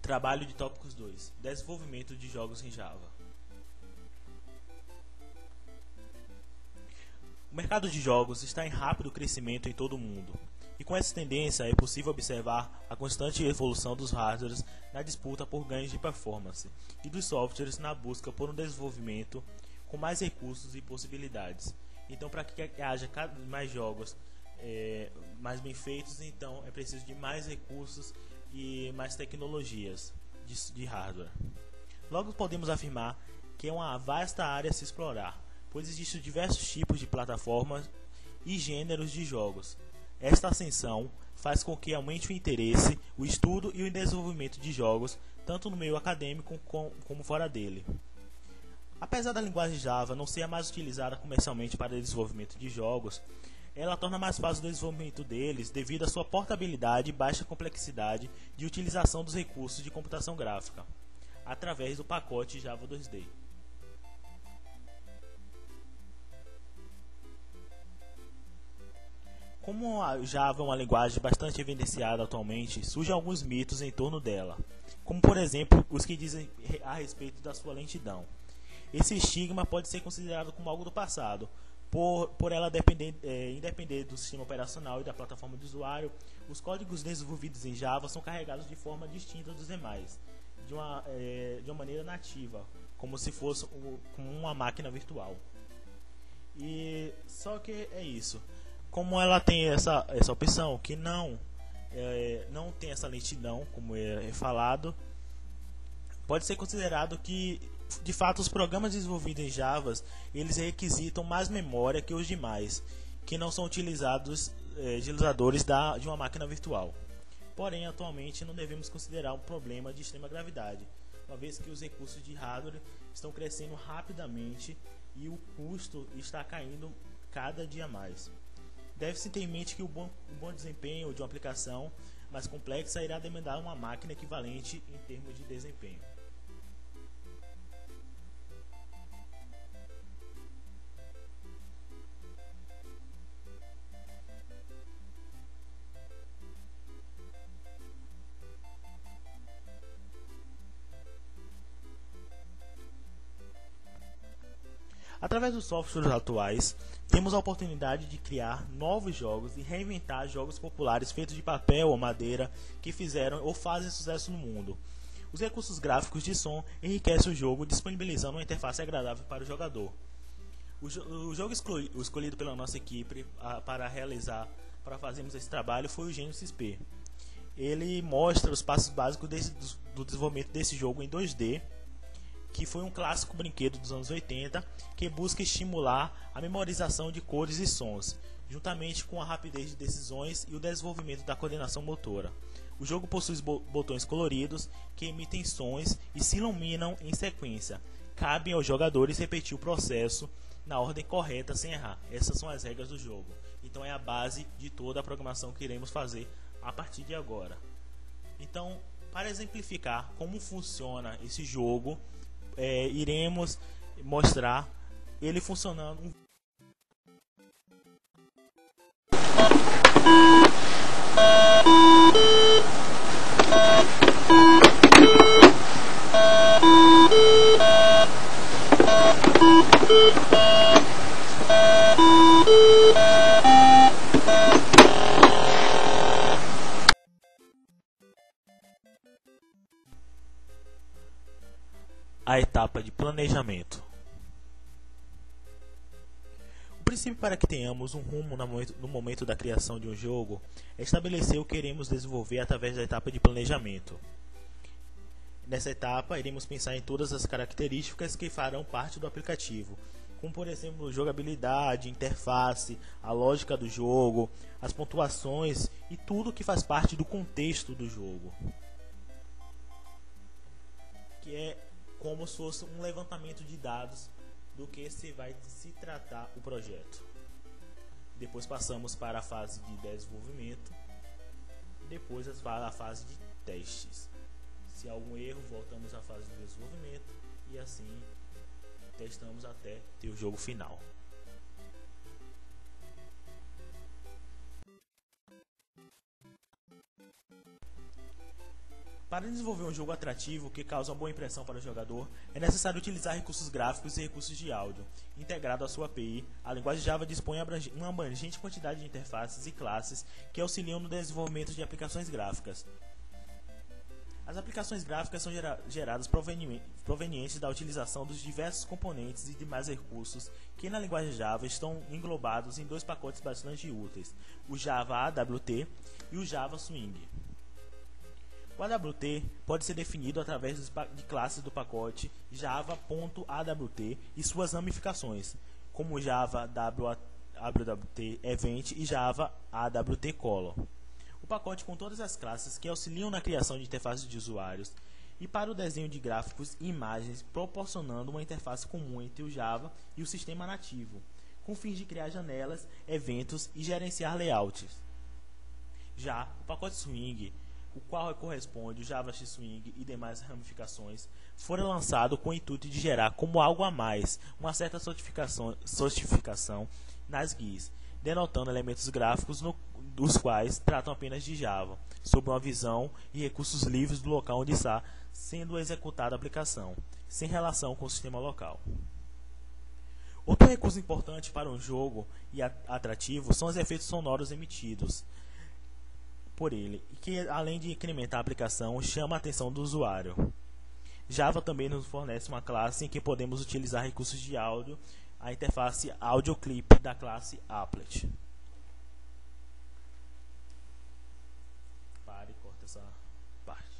Trabalho de tópicos 2: Desenvolvimento de jogos em Java. O mercado de jogos está em rápido crescimento em todo o mundo, e com essa tendência é possível observar a constante evolução dos hardwares na disputa por ganhos de performance e dos softwares na busca por um desenvolvimento com mais recursos e possibilidades. Então, para que haja cada vez mais jogos mais bem feitos, então é preciso de mais recursos e mais tecnologias de hardware. Logo podemos afirmar que é uma vasta área a se explorar, pois existem diversos tipos de plataformas e gêneros de jogos. Esta ascensão faz com que aumente o interesse, o estudo e o desenvolvimento de jogos, tanto no meio acadêmico como fora dele. Apesar da linguagem Java não ser a mais utilizada comercialmente para o desenvolvimento de jogos, ela torna mais fácil o desenvolvimento deles devido à sua portabilidade e baixa complexidade de utilização dos recursos de computação gráfica, através do pacote Java 2D. Como a Java é uma linguagem bastante evidenciada atualmente, surgem alguns mitos em torno dela, como por exemplo os que dizem a respeito da sua lentidão. Esse estigma pode ser considerado como algo do passado, por ela independer do sistema operacional e da plataforma do usuário. Os códigos desenvolvidos em Java são carregados de forma distinta dos demais, de uma maneira nativa, como se fosse uma máquina virtual. E só que é isso. Como ela tem essa opção que não tem essa lentidão, como é falado, pode ser considerado que de fato os programas desenvolvidos em Java eles requisitam mais memória que os demais, que não são utilizadores de uma máquina virtual. Porém, atualmente não devemos considerar um problema de extrema gravidade, uma vez que os recursos de hardware estão crescendo rapidamente e o custo está caindo cada dia mais. Deve-se ter em mente que o bom desempenho de uma aplicação mais complexa irá demandar uma máquina equivalente em termos de desempenho. Através dos softwares atuais, temos a oportunidade de criar novos jogos e reinventar jogos populares feitos de papel ou madeira que fizeram ou fazem sucesso no mundo. Os recursos gráficos de som enriquecem o jogo, disponibilizando uma interface agradável para o jogador. O jogo escolhido pela nossa equipe para fazermos esse trabalho foi o Gênio XP. Ele mostra os passos básicos do desenvolvimento desse jogo em 2D, que foi um clássico brinquedo dos anos 80 que busca estimular a memorização de cores e sons, juntamente com a rapidez de decisões e o desenvolvimento da coordenação motora. O jogo possui botões coloridos que emitem sons e se iluminam em sequência. Cabe aos jogadores repetir o processo na ordem correta sem errar. Essas são as regras do jogo. Então é a base de toda a programação que iremos fazer a partir de agora. Então, para exemplificar como funciona esse jogo, iremos mostrar ele funcionando. A etapa de planejamento. O princípio para que tenhamos um rumo no momento da criação de um jogo é estabelecer o que queremos desenvolver através da etapa de planejamento. Nessa etapa, iremos pensar em todas as características que farão parte do aplicativo, como por exemplo jogabilidade, interface, a lógica do jogo, as pontuações e tudo que faz parte do contexto do jogo, que é como se fosse um levantamento de dados do que vai se tratar o projeto. Depois passamos para a fase de desenvolvimento e depois a fase de testes. Se há algum erro, voltamos à fase de desenvolvimento e assim testamos até ter o jogo final. Para desenvolver um jogo atrativo que cause uma boa impressão para o jogador, é necessário utilizar recursos gráficos e recursos de áudio. Integrado à sua API, a linguagem Java dispõe uma abrangente quantidade de interfaces e classes que auxiliam no desenvolvimento de aplicações gráficas. As aplicações gráficas são geradas provenientes da utilização dos diversos componentes e demais recursos que na linguagem Java estão englobados em dois pacotes bastante úteis, o Java AWT e o Java Swing. O AWT pode ser definido através de classes do pacote java.awt e suas ramificações, como Java AWT Event e Java AWT Color. O pacote com todas as classes que auxiliam na criação de interfaces de usuários e para o desenho de gráficos e imagens, proporcionando uma interface comum entre o Java e o sistema nativo, com fins de criar janelas, eventos e gerenciar layouts. Já o pacote Swing, o qual corresponde ao Java X-Swing e demais ramificações, foram lançados com o intuito de gerar como algo a mais uma certa sofisticação nas GUIs, denotando elementos gráficos dos quais tratam apenas de Java, sob uma visão e recursos livres do local onde está sendo executada a aplicação, sem relação com o sistema local. Outro recurso importante para um jogo e atrativo são os efeitos sonoros emitidos por ele, e que além de incrementar a aplicação, chama a atenção do usuário. Java também nos fornece uma classe em que podemos utilizar recursos de áudio, a interface Audio Clip da classe Applet. Pare e corta essa parte.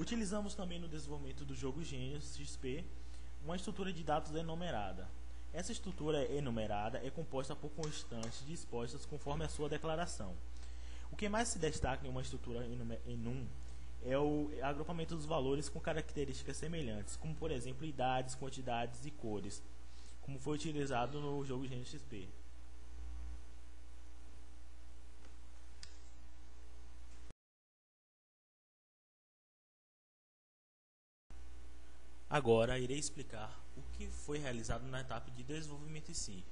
Utilizamos também no desenvolvimento do jogo Genius XP uma estrutura de dados enumerada. Essa estrutura enumerada é composta por constantes dispostas conforme a sua declaração. O que mais se destaca em uma estrutura enum é o agrupamento dos valores com características semelhantes, como por exemplo idades, quantidades e cores, como foi utilizado no jogo Genius XP. Agora irei explicar o que foi realizado na etapa de desenvolvimento em si.